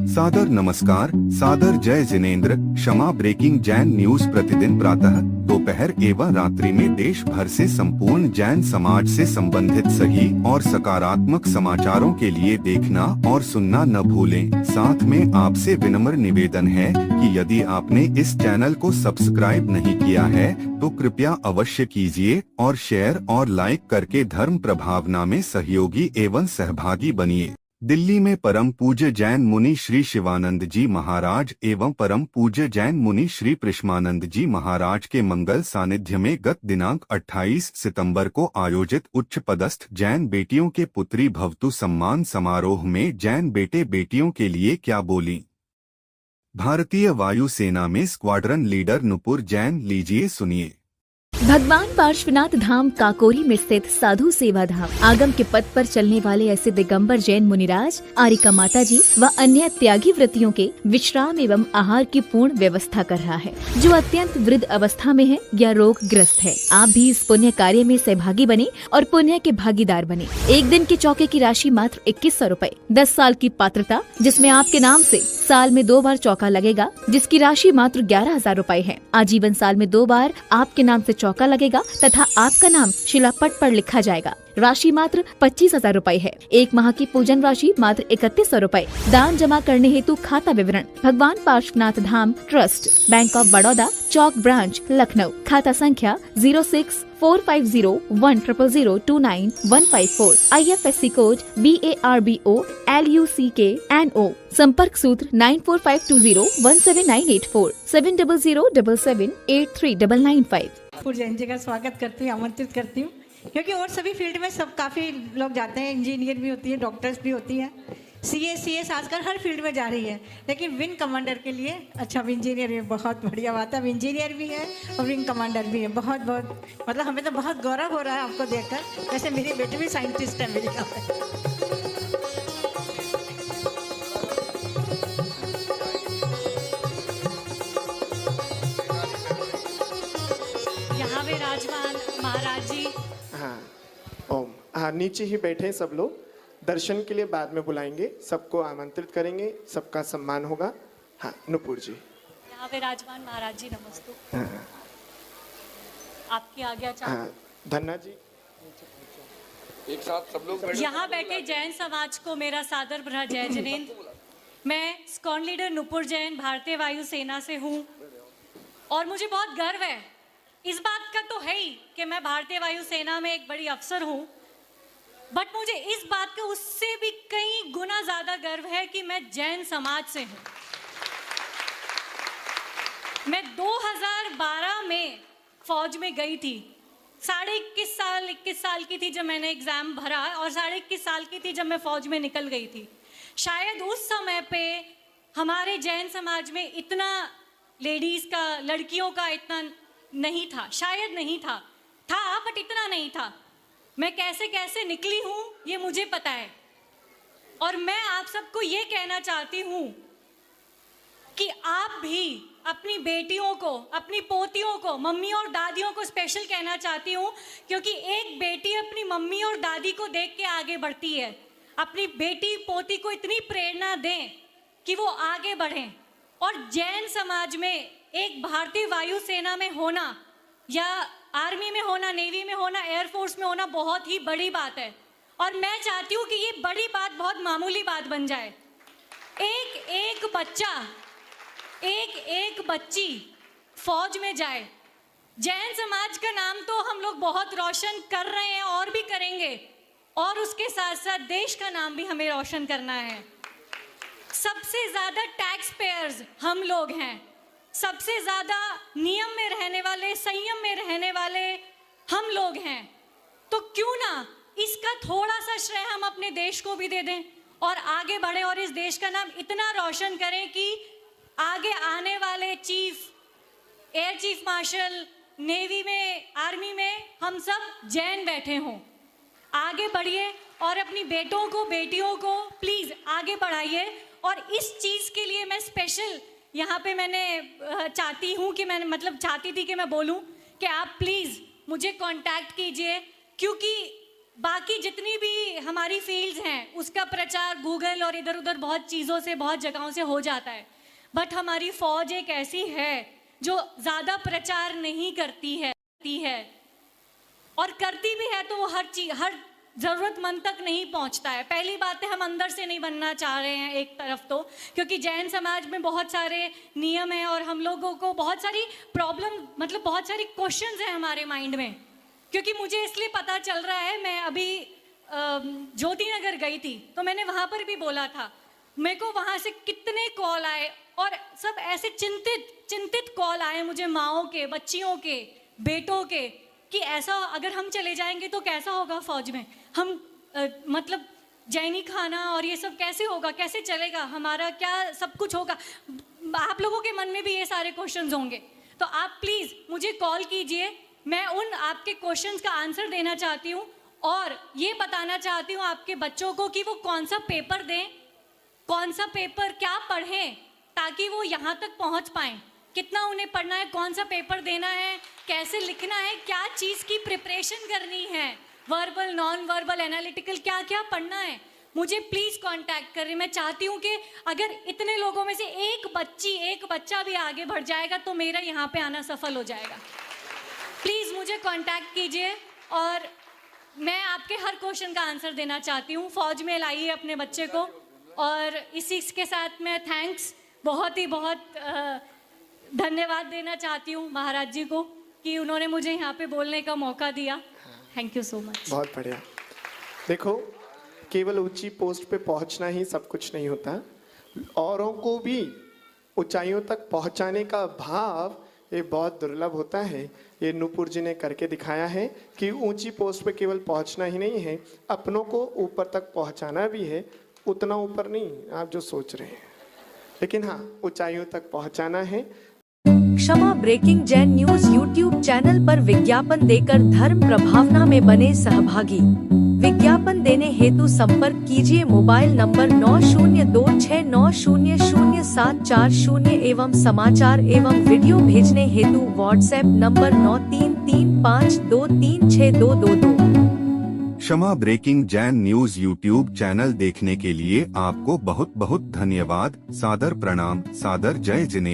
सादर नमस्कार, सादर जय जिनेंद्र। क्षमा ब्रेकिंग जैन न्यूज प्रतिदिन प्रातः, दोपहर एवं रात्रि में देश भर से संपूर्ण जैन समाज से संबंधित सही और सकारात्मक समाचारों के लिए देखना और सुनना न भूलें। साथ में आपसे विनम्र निवेदन है कि यदि आपने इस चैनल को सब्सक्राइब नहीं किया है तो कृपया अवश्य कीजिए और शेयर और लाइक करके धर्म प्रभावना में सहयोगी एवं सहभागी बनिए। दिल्ली में परम पूज्य जैन मुनि श्री शिवानंद जी महाराज एवं परम पूज्य जैन मुनि श्री प्रिष्मानंद जी महाराज के मंगल सानिध्य में गत दिनांक 28 सितंबर को आयोजित उच्च पदस्थ जैन बेटियों के पुत्री भवतु सम्मान समारोह में जैन बेटे बेटियों के लिए क्या बोली। भारतीय वायुसेना में स्क्वाड्रन लीडर नुपुर जैन, लीजिए सुनिए। भगवान पार्श्वनाथ धाम काकोरी में स्थित साधु सेवा धाम आगम के पथ पर चलने वाले ऐसे दिगंबर जैन मुनिराज, आरिका माता जी व अन्य त्यागी व्रतियों के विश्राम एवं आहार की पूर्ण व्यवस्था कर रहा है, जो अत्यंत वृद्ध अवस्था में है या रोग ग्रस्त है। आप भी इस पुण्य कार्य में सहभागी बने और पुण्य के भागीदार बने। एक दिन के चौके की राशि मात्र 2100 रूपए। 10 साल की पात्रता, जिसमें आपके नाम से साल में 2 बार चौका लगेगा, जिसकी राशि मात्र 11,000 रूपए है। आजीवन साल में 2 बार आपके नाम से चौका लगेगा तथा आपका नाम शिलापट पर लिखा जाएगा। राशि मात्र 25,000 रूपए है। 1 माह की पूजन राशि मात्र 3100 रूपए। दान जमा करने हेतु खाता विवरण Bhagwan Parshvanath Dham trust, bank of Baroda, Chowk branch, Lucknow. खाता संख्या 0645010029,154। IFSC code BARBO LUCKNO। संपर्क सूत्र 9452017984 7007783995। जैन जी का स्वागत करती हूँ, आमंत्रित करती हूँ, क्योंकि और सभी फील्ड में सब काफ़ी लोग जाते हैं। इंजीनियर भी होती है, डॉक्टर्स भी होती हैं, CS आजकल हर फील्ड में जा रही है, लेकिन विंग कमांडर के लिए अच्छा इंजीनियर भी बहुत बढ़िया बात है। अब इंजीनियर भी है और विंग कमांडर भी है। बहुत बहुत मतलब हमें तो बहुत गौरव हो रहा है आपको देखकर। वैसे मेरी बेटी भी साइंटिस्ट है मेरी। विराजमान महाराज जी। हाँ, ओम। हाँ, नीचे ही बैठे सब लोग। दर्शन के लिए बाद में बुलाएंगे, सबको आमंत्रित करेंगे, सबका सम्मान होगा। हाँ, नुपुर जी। यहाँ विराजमान महाराज जी, नमस्ते। हाँ। आपकी आज्ञा चाहूँ। हाँ, धन्ना जी। एक साथ सब लोग यहाँ बैठे जैन समाज को मेरा सादर भरा जय जिनेंद्र। मैं स्क्वाड लीडर नुपुर जैन भारतीय वायुसेना से हूँ और मुझे बहुत गर्व है इस बात का तो है ही कि मैं भारतीय वायुसेना में एक बड़ी अफसर हूं, बट मुझे इस बात का उससे भी कई गुना ज्यादा गर्व है कि मैं जैन समाज से हूं। मैं 2012 में फौज में गई थी। 21 साल की थी जब मैंने एग्जाम भरा और 21 साल की थी जब मैं फौज में निकल गई थी। शायद उस समय पे हमारे जैन समाज में इतना लेडीज का, लड़कियों का इतना नहीं था, शायद नहीं था बट इतना नहीं था। मैं कैसे कैसे निकली हूँ ये मुझे पता है और मैं आप सबको ये कहना चाहती हूँ कि आप भी अपनी बेटियों को, अपनी पोतियों को, मम्मी और दादियों को स्पेशल कहना चाहती हूँ, क्योंकि एक बेटी अपनी मम्मी और दादी को देख के आगे बढ़ती है। अपनी बेटी पोती को इतनी प्रेरणा दें कि वो आगे बढ़ें। और जैन समाज में एक भारतीय वायुसेना में होना या आर्मी में होना, नेवी में होना, एयरफोर्स में होना बहुत ही बड़ी बात है और मैं चाहती हूँ कि ये बड़ी बात बहुत मामूली बात बन जाए। एक बच्चा, एक बच्ची फौज में जाए। जैन समाज का नाम तो हम लोग बहुत रोशन कर रहे हैं और भी करेंगे, और उसके साथ साथ देश का नाम भी हमें रोशन करना है। सबसे ज़्यादा टैक्स पेयर्स हम लोग हैं, सबसे ज़्यादा नियम में रहने वाले, संयम में रहने वाले हम लोग हैं। तो क्यों ना इसका थोड़ा सा श्रेय हम अपने देश को भी दे दें और आगे बढ़े और इस देश का नाम इतना रोशन करें कि आगे आने वाले chief, air chief marshal, navy में, आर्मी में हम सब जैन बैठे हों। आगे बढ़िए और अपनी बेटों को, बेटियों को प्लीज़ आगे बढ़ाइए। और इस चीज़ के लिए मैं स्पेशल यहाँ पे चाहती थी कि मैं बोलूँ कि आप प्लीज़ मुझे कांटेक्ट कीजिए, क्योंकि बाकी जितनी भी हमारी फील्ड्स हैं उसका प्रचार गूगल और इधर उधर बहुत चीज़ों से, बहुत जगहों से हो जाता है, बट हमारी फौज एक ऐसी है जो ज़्यादा प्रचार नहीं करती है और करती भी है तो वो हर ज़रूरतमंद तक नहीं पहुंचता है। पहली बात है, हम अंदर से नहीं बनना चाह रहे हैं एक तरफ तो, क्योंकि जैन समाज में बहुत सारे नियम हैं और हम लोगों को बहुत सारी प्रॉब्लम, मतलब बहुत सारी क्वेश्चंस हैं हमारे माइंड में। क्योंकि मुझे इसलिए पता चल रहा है, मैं अभी ज्योति नगर गई थी तो मैंने वहाँ पर भी बोला था, मेरे को वहाँ से कितने कॉल आए और सब ऐसे चिंतित कॉल आए मुझे, माँओं के, बच्चियों के, बेटों के, कि ऐसा अगर हम चले जाएंगे तो कैसा होगा फौज में, हम मतलब जैनी खाना और ये सब कैसे होगा, कैसे चलेगा, हमारा क्या सब कुछ होगा। आप लोगों के मन में भी ये सारे क्वेश्चंस होंगे, तो आप प्लीज़ मुझे कॉल कीजिए, मैं उन आपके क्वेश्चंस का आंसर देना चाहती हूँ और ये बताना चाहती हूँ आपके बच्चों को कि वो कौन सा पेपर दें, कौन सा पेपर क्या पढ़ें ताकि वो यहाँ तक पहुँच पाएँ, कितना उन्हें पढ़ना है, कौन सा पेपर देना है, कैसे लिखना है, क्या चीज़ की प्रिपरेशन करनी है, वर्बल, नॉन वर्बल, एनालिटिकल, क्या क्या पढ़ना है। मुझे प्लीज़ कांटेक्ट करें। मैं चाहती हूँ कि अगर इतने लोगों में से एक बच्चा भी आगे बढ़ जाएगा तो मेरा यहाँ पे आना सफल हो जाएगा। प्लीज़ मुझे कांटेक्ट कीजिए और मैं आपके हर क्वेश्चन का आंसर देना चाहती हूँ। फौज में लाइए अपने बच्चे को। और इसी के साथ मैं थैंक्स, बहुत धन्यवाद देना चाहती हूँ महाराज जी को कि उन्होंने मुझे यहाँ पे बोलने का मौका दिया। Thank you so much. बहुत बढ़िया। देखो, केवल ऊंची पोस्ट पे पहुंचना ही सब कुछ नहीं होता, औरों को भी ऊंचाइयों तक पहुंचाने का भाव ये बहुत दुर्लभ होता है। ये नूपुर जी ने करके दिखाया है कि ऊंची पोस्ट पे केवल पहुंचना ही नहीं है, अपनों को ऊपर तक पहुंचाना भी है। उतना ऊपर नहीं आप जो सोच रहे हैं, लेकिन हाँ, ऊंचाइयों तक पहुंचाना है। Kshama breaking Jain news YouTube channel पर विज्ञापन देकर धर्म प्रभावना में बने सहभागी। विज्ञापन देने हेतु संपर्क कीजिए मोबाइल नंबर 9026900740 एवं समाचार एवं वीडियो भेजने हेतु WhatsApp number 9335236222। Kshama breaking Jain news YouTube channel देखने के लिए आपको बहुत बहुत धन्यवाद। सादर प्रणाम, सादर जय जिनेंद्र।